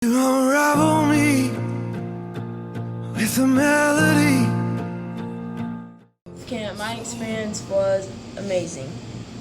You unravel me with a melody. Camp, my experience was amazing.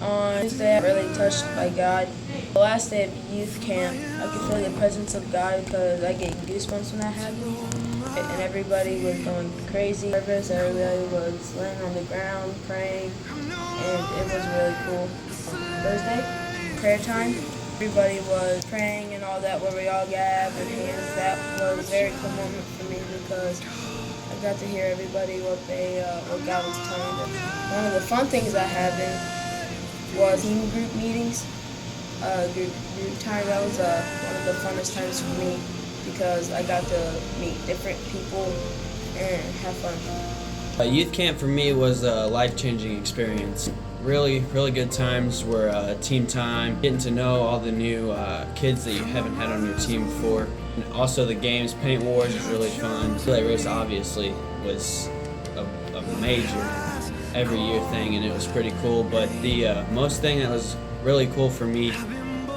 On Tuesday, I was really touched by God. The last day of youth camp, I could feel the presence of God because I get goosebumps when that happens. And everybody was going crazy. Everybody was laying on the ground praying, and it was really cool. Thursday, prayer time. Everybody was praying and all that, where we all gathered hands. That was a very cool moment for me because I got to hear everybody what God was telling them. One of the fun things that happened was team group meetings. Group time. That was one of the funnest times for me because I got to meet different people and have fun. Youth camp for me was a life-changing experience. Really good times were team time, getting to know all the new kids that you haven't had on your team before. And also the games, Paint Wars was really fun. Relay race obviously was a major every year thing, and it was pretty cool. But the most thing that was really cool for me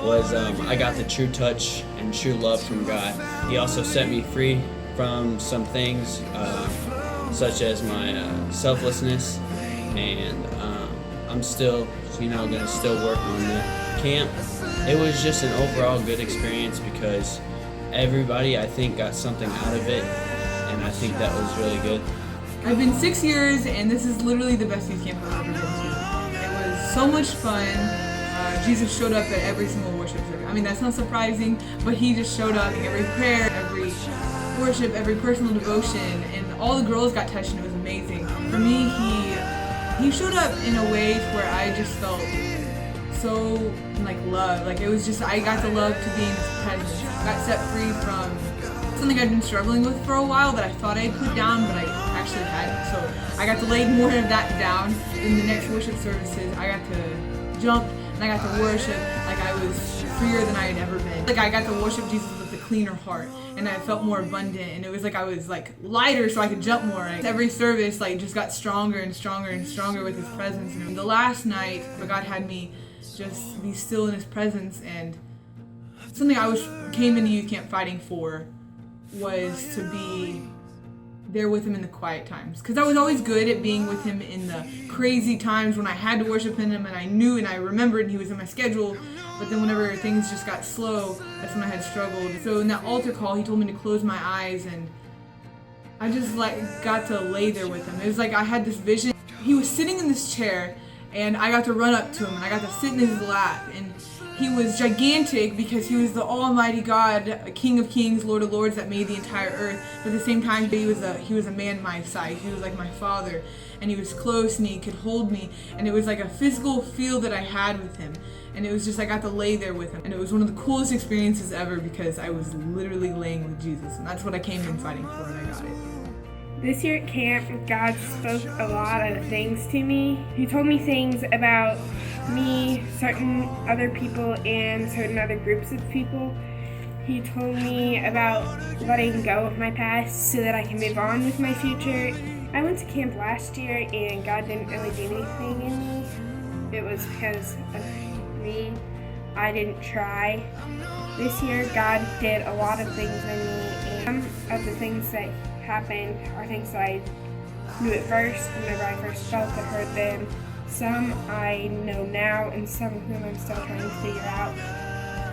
was I got the true touch and true love from God. He also set me free from some things such as my selflessness, and I'm still, gonna still work on the camp. It was just an overall good experience because everybody, I think, got something out of it, and I think that was really good. I've been 6 years, and this is literally the best youth camp I've ever been to. It was so much fun. Jesus showed up at every single worship service. I mean, that's not surprising, but he just showed up in every prayer, every worship, every personal devotion, and all the girls got touched, and it was amazing. For me, he showed up in a way where I just felt so love. It was just, I got the love to be in his presence. I got set free from something I'd been struggling with for a while that I thought I'd put down, but I actually hadn't. So I got to lay more of that down. In the next worship services, I got to jump and I got to worship like I was freer than I had ever been. I got to worship Jesus with a cleaner heart, and I felt more abundant, and it was like I was lighter so I could jump more. Every service just got stronger and stronger and stronger with his presence. And the last night, God had me just be still in his presence, and something I came into youth camp fighting for was to be there with him in the quiet times, because I was always good at being with him in the crazy times when I had to worship in him, and I knew and I remembered and he was in my schedule. But then whenever things just got slow, that's when I had struggled. So in that altar call, he told me to close my eyes, and I just got to lay there with him. It was like I had this vision. He was sitting in this chair, and I got to run up to him, and I got to sit in his lap, and he was gigantic because he was the Almighty God, King of Kings, Lord of Lords that made the entire earth. But at the same time, he was a man my size. He was like my father, and he was close, and he could hold me, and it was like a physical feel that I had with him. And it was just, I got to lay there with him, and it was one of the coolest experiences ever because I was literally laying with Jesus, and that's what I came in fighting for, and I got it. This year at camp, God spoke a lot of things to me. He told me things about me, certain other people, and certain other groups of people. He told me about letting go of my past so that I can move on with my future. I went to camp last year, and God didn't really do anything in me. It was because of me. I didn't try. This year, God did a lot of things in me, and some of the things that happened are things that I knew at first whenever I first felt or heard them. Some I know now, and some of them I'm still trying to figure out.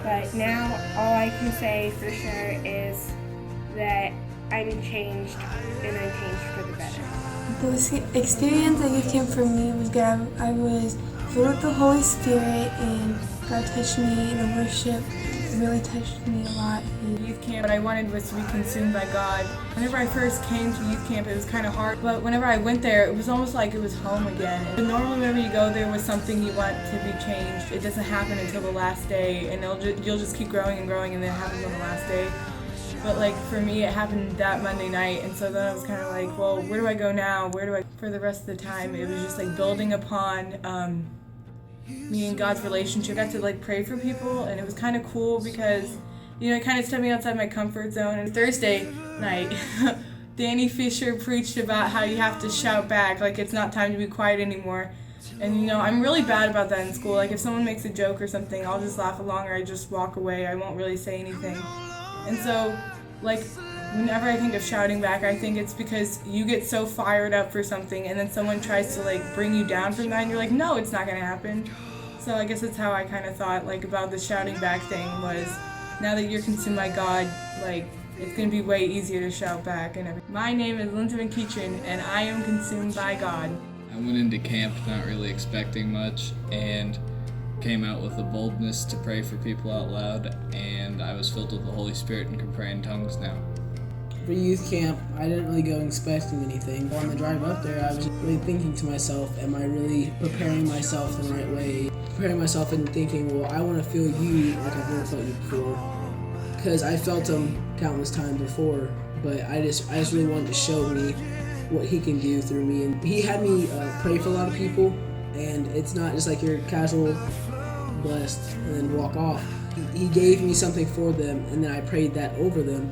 But now all I can say for sure is that I'm changed, and I'm changed for the better. The experience at youth camp for me was good. I was filled with the Holy Spirit, and God touched me in the worship. It really touched me a lot. Youth camp, what I wanted was to be consumed by God. Whenever I first came to youth camp, it was kind of hard, but whenever I went there, it was almost like it was home again. And normally whenever you go there with something you want to be changed, it doesn't happen until the last day, and you'll just keep growing and growing, and then it happens on the last day. But for me, it happened that Monday night, and so then I was kind of like, well, where do I go now? For the rest of the time, it was just building upon me and God's relationship. I got to pray for people, and it was kind of cool because it kind of stepped me outside my comfort zone. And Thursday night, Danny Fisher preached about how you have to shout back, it's not time to be quiet anymore. And I'm really bad about that in school. If someone makes a joke or something, I'll just laugh along, or I just walk away. I won't really say anything. And so, like, whenever I think of shouting back, I think it's because you get so fired up for something and then someone tries to like bring you down from that and you're like, no, it's not gonna happen. So I guess that's how I kind of thought like about the shouting back thing was, now that you're consumed by God, like it's gonna be way easier to shout back and everything. My name is Lindsay McKeitron and I am consumed by God. I went into camp not really expecting much and came out with the boldness to pray for people out loud, and I was filled with the Holy Spirit and can pray in tongues now. For youth camp, I didn't really go expecting anything. On the drive up there, I was really thinking to myself, am I really preparing myself the right way? Preparing myself and thinking, well, I want to feel you like I've never felt you before. Because I felt him countless times before, but I just really wanted to show me what he can do through me. And he had me pray for a lot of people, and it's not just like you're casual, blessed, and then walk off. He gave me something for them, and then I prayed that over them.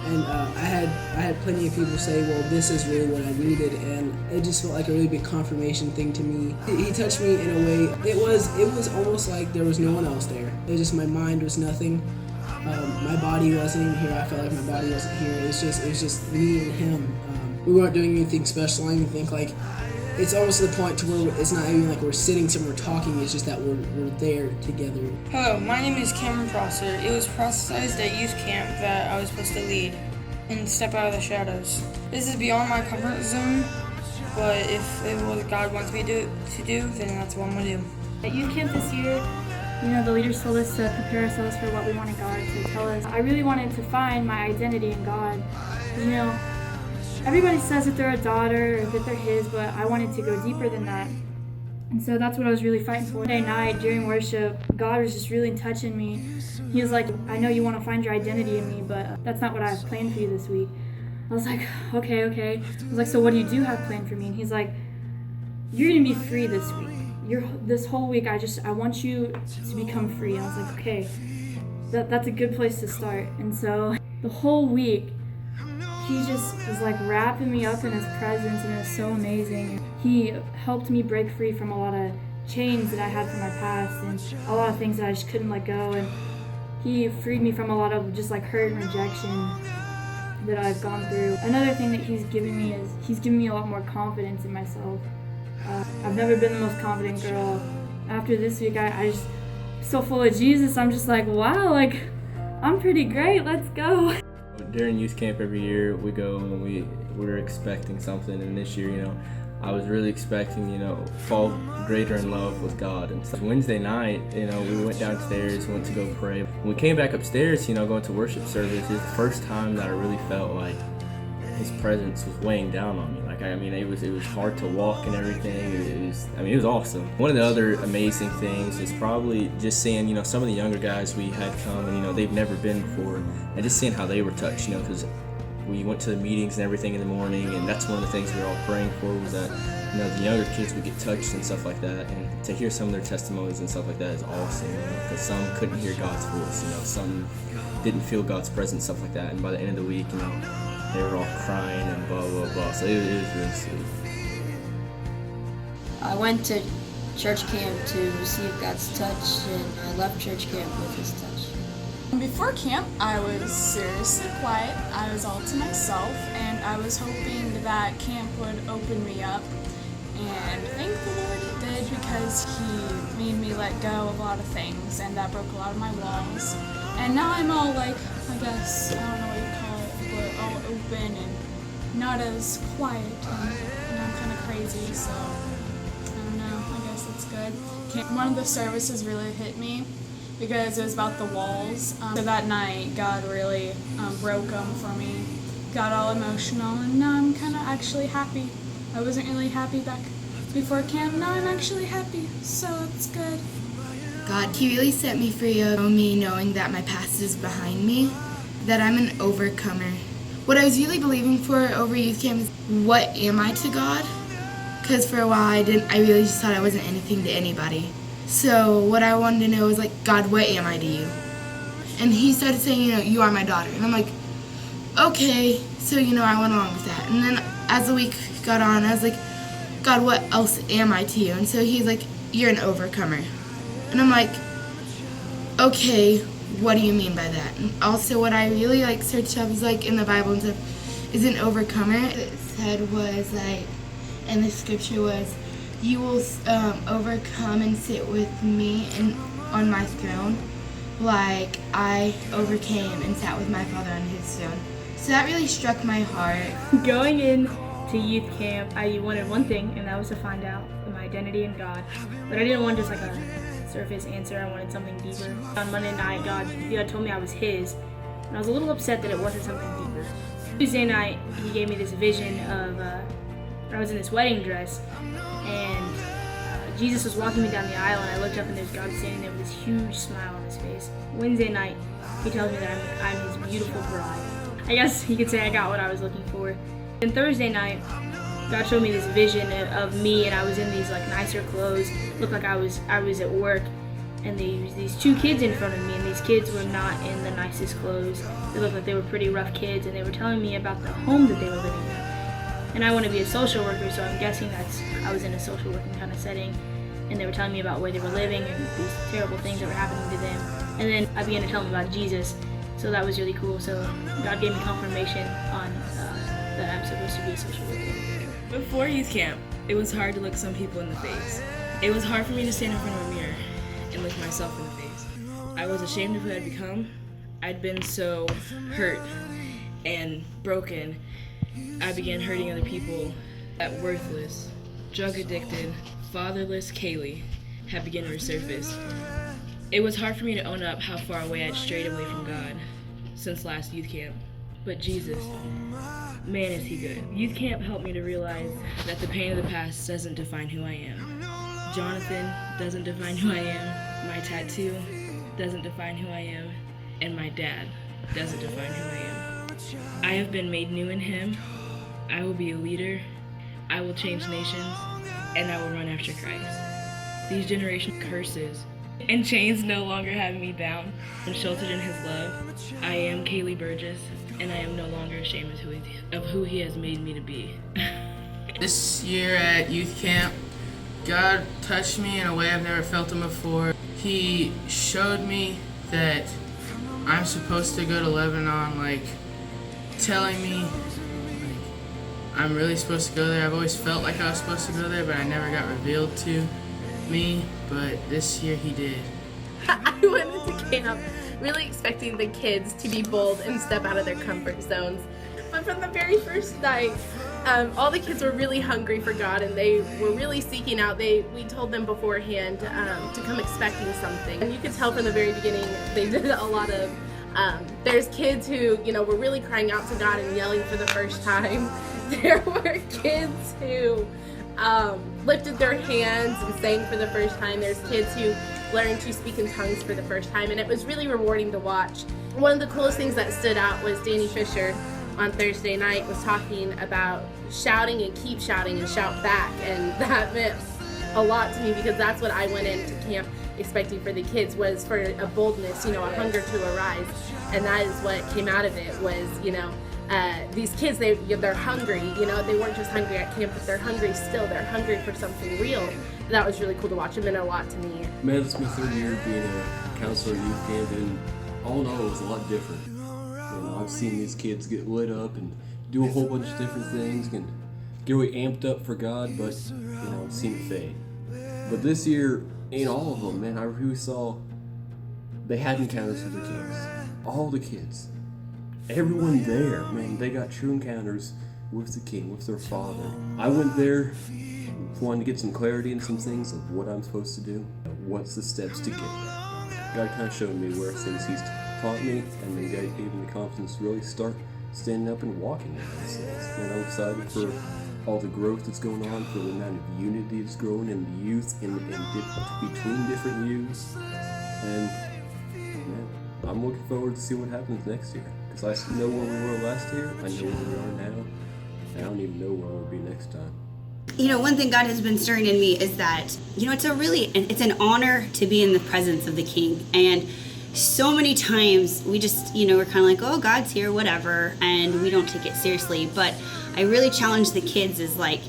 And I had plenty of people say, well, this is really what I needed, and it just felt like a really big confirmation thing to me. He touched me in a way, it was almost like there was no one else there. It was just my mind was nothing. My body wasn't even here. I felt like my body wasn't here. It was just me and him. We weren't doing anything special. I didn't even think like, it's almost to the point to where it's not even like we're sitting somewhere talking, it's just that we're there together. Hello, my name is Cameron Prosser. It was prophesied at youth camp that I was supposed to lead and step out of the shadows. This is beyond my comfort zone, but if it was what God wants me to do, then that's what I'm going to do. At youth camp this year, the leaders told us to prepare ourselves for what we wanted God to tell us. I really wanted to find my identity in God. Everybody says that they're a daughter or that they're his, but I wanted to go deeper than that. And so that's what I was really fighting for. Monday night during worship, God was just really touching me. He was like, I know you want to find your identity in me, but that's not what I have planned for you this week. I was like, okay. I was like, so what do you have planned for me? And he's like, you're going to be free this week. This whole week, I want you to become free. And I was like, okay, that's a good place to start. And so the whole week, he just was like wrapping me up in his presence, and it was so amazing. He helped me break free from a lot of chains that I had from my past and a lot of things that I just couldn't let go. And he freed me from a lot of just like hurt and rejection that I've gone through. Another thing that he's given me is he's given me a lot more confidence in myself. I've never been the most confident girl. After this week, I just so full of Jesus. I'm just like, wow, like I'm pretty great. Let's go. During youth camp every year, we go and we're expecting something, and this year, I was really expecting, fall greater in love with God. And so Wednesday night, we went downstairs, went to go pray. When we came back upstairs, going to worship service, it was the first time that I really felt like His presence was weighing down on me. It was hard to walk and everything. It was awesome. One of the other amazing things is probably just seeing, some of the younger guys we had come and, they've never been before, and just seeing how they were touched, because we went to the meetings and everything in the morning, and that's one of the things we were all praying for was that, the younger kids would get touched and stuff like that, and to hear some of their testimonies and stuff like that is awesome, because some couldn't hear God's voice, some didn't feel God's presence, stuff like that, and by the end of the week, they were all crying and blah, blah, blah. So it was really sweet. I went to church camp to receive God's touch, and I left church camp with His touch. Before camp, I was seriously quiet. I was all to myself, and I was hoping that camp would open me up. And thank the Lord it did, because He made me let go of a lot of things, and that broke a lot of my walls. And now I'm all like, I guess, I don't know what you call it, but all open and not as quiet, and I'm kind of crazy, so I don't know, I guess it's good. One of the services really hit me because it was about the walls. So that night, God really broke them for me, got all emotional, and now I'm kind of actually happy. I wasn't really happy back before camp, now I'm actually happy, so it's good. God, He really set me free of me knowing that my past is behind me, that I'm an overcomer. What I was really believing for over youth camp is, what am I to God? Because for a while I really just thought I wasn't anything to anybody. So what I wanted to know was like, God, what am I to you? And He started saying, you are my daughter. And I'm like, okay. So, I went along with that. And then as the week got on, I was like, God, what else am I to you? And so He's like, you're an overcomer. And I'm like, okay, what do you mean by that? And also what I really like searched up is like in the Bible and stuff is an overcomer. It said was like, and the scripture was, you will overcome and sit with me on my throne, like I overcame and sat with my Father on his throne. So that really struck my heart. Going in to youth camp, I wanted one thing, and that was to find out my identity in God. But I didn't want just like a surface answer. I wanted something deeper. On Monday night, God told me I was his, and I was a little upset that it wasn't something deeper. Tuesday night, he gave me this vision of I was in this wedding dress, and Jesus was walking me down the aisle, and I looked up and there's God standing there with this huge smile on his face. Wednesday night, he tells me that I'm his beautiful bride. I guess you could say I got what I was looking for. And Thursday night, God showed me this vision of me, and I was in these like nicer clothes. Looked like I was at work, and these two kids in front of me, and these kids were not in the nicest clothes. They looked like they were pretty rough kids, and they were telling me about the home that they were living in. And I want to be a social worker, so I'm guessing I was in a social working kind of setting, and they were telling me about where they were living and these terrible things that were happening to them. And then I began to tell them about Jesus, so that was really cool. So God gave me confirmation on that I'm supposed to be a social worker. Before youth camp, it was hard to look some people in the face. It was hard for me to stand in front of a mirror and look myself in the face. I was ashamed of who I'd become. I'd been so hurt and broken. I began hurting other people. That worthless, drug-addicted, fatherless Kaylee had begun to resurface. It was hard for me to own up how far away I'd strayed away from God since last youth camp. But Jesus, man is he good. Youth camp helped me to realize that the pain of the past doesn't define who I am. Jonathan doesn't define who I am. My tattoo doesn't define who I am. And my dad doesn't define who I am. I have been made new in him. I will be a leader. I will change nations. And I will run after Christ. These generation curses and chains no longer have me bound. I'm sheltered in his love. I am Kaylee Burgess, and I am no longer ashamed of who he has made me to be. This year at youth camp, God touched me in a way I've never felt him before. He showed me that I'm supposed to go to Lebanon, like telling me I'm really supposed to go there. I've always felt like I was supposed to go there, but I never got revealed to me, but this year he did. I went into camp really expecting the kids to be bold and step out of their comfort zones. But from the very first night, all the kids were really hungry for God, and they were really seeking out. We told them beforehand to come expecting something. And you could tell from the very beginning they did a lot of, there's kids who, were really crying out to God and yelling for the first time. There were kids who lifted their hands and sang for the first time. There's kids who learned to speak in tongues for the first time, and it was really rewarding to watch. One of the coolest things that stood out was Danny Fisher on Thursday night was talking about shouting and keep shouting and shout back, and that meant a lot to me because that's what I went into camp expecting for the kids, was for a boldness, a hunger to arise, and that is what came out of it was, these kids, they're hungry, they weren't just hungry at camp, but they're hungry still. They're hungry for something real. That was really cool to watch. It meant a lot to me. Man, it's my third year being a counselor at youth camp, and all in all, it was a lot different. I've seen these kids get lit up and do a whole bunch of different things and get really amped up for God, but I've seen it fade. But this year, in all of them, man, I really saw they had encounters with the kids. All the kids. Everyone there, man, they got true encounters with the King, with their Father. I went there wanting to get some clarity in some things of what I'm supposed to do, what's the steps to get there. God kind of showed me where things He's taught me, and then God gave me the confidence to really start standing up and walking in those things. And I'm excited for all the growth that's going on, for the amount of unity that's growing in the youth, between different youths, and man, I'm looking forward to see what happens next year. Because I know where we were last year, I know where we are now, and I don't even know where we'll be next time. One thing God has been stirring in me is that, it's an honor to be in the presence of the King. And so many times we just, we're kind of like, oh, God's here, whatever, and we don't take it seriously. But I really challenge the kids is like,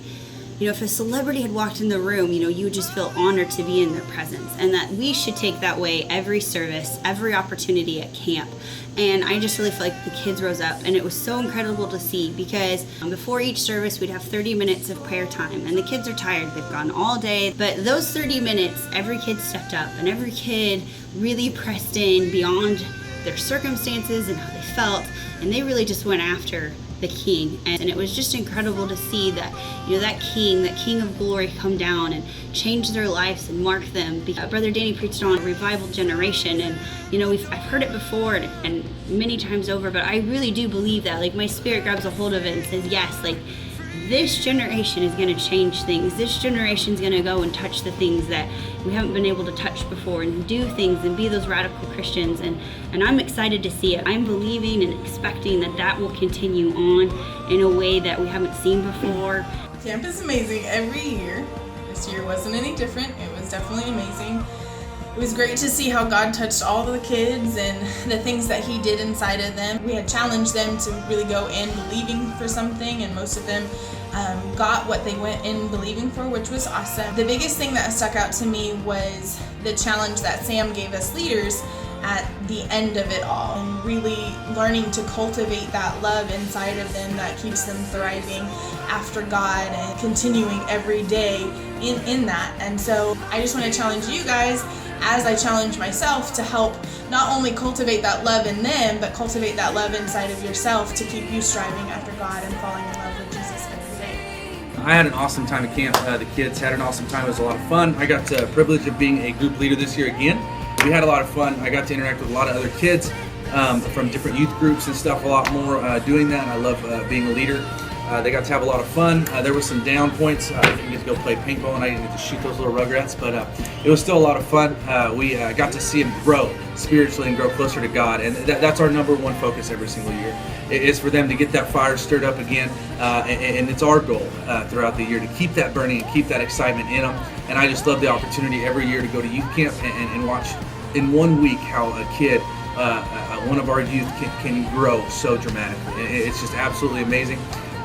if a celebrity had walked in the room, you would just feel honored to be in their presence, and that we should take that way every service, every opportunity at camp. And I just really feel like the kids rose up, and it was so incredible to see, because before each service we'd have 30 minutes of prayer time, and the kids are tired, they've gone all day, but those 30 minutes every kid stepped up, and every kid really pressed in beyond their circumstances and how they felt, and they really just went after the King. And it was just incredible to see that that King of glory come down and change their lives and mark them. Brother Danny preached on a revival generation, and I've heard it before and many times over, but I really do believe that, like, my spirit grabs a hold of it and says, yes, like, this generation is going to change things. This generation is going to go and touch the things that we haven't been able to touch before, and do things and be those radical Christians. And I'm excited to see it. I'm believing and expecting that will continue on in a way that we haven't seen before. Camp is amazing every year. This year wasn't any different. It was definitely amazing. It was great to see how God touched all the kids and the things that He did inside of them. We had challenged them to really go in believing for something, and most of them got what they went in believing for, which was awesome. The biggest thing that stuck out to me was the challenge that Sam gave us leaders at the end of it all, and really learning to cultivate that love inside of them that keeps them thriving after God and continuing every day in that. And so I just want to challenge you guys, as I challenge myself, to help not only cultivate that love in them, but cultivate that love inside of yourself to keep you striving after God and falling in love with Jesus every day. I had an awesome time at camp. The kids had an awesome time. It was a lot of fun. I got the privilege of being a group leader this year again. We had a lot of fun. I got to interact with a lot of other kids from different youth groups and stuff, a lot more doing that. And I love being a leader. They got to have a lot of fun. There were some down points. I didn't get to go play paintball, and I didn't get to shoot those little rugrats, but it was still a lot of fun. We got to see them grow spiritually and grow closer to God, and that's our number one focus every single year. It is for them to get that fire stirred up again, and it's our goal throughout the year to keep that burning and keep that excitement in them. And I just love the opportunity every year to go to youth camp and watch in 1 week how a kid, one of our youth can grow so dramatically. It's just absolutely amazing.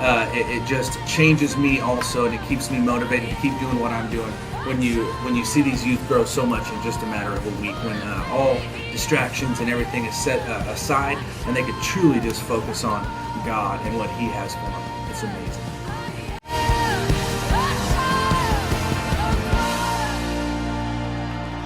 It just changes me also, and it keeps me motivated to keep doing what I'm doing. When you see these youth grow so much in just a matter of a week, when all distractions and everything is set aside, and they can truly just focus on God and what He has for them. It's amazing.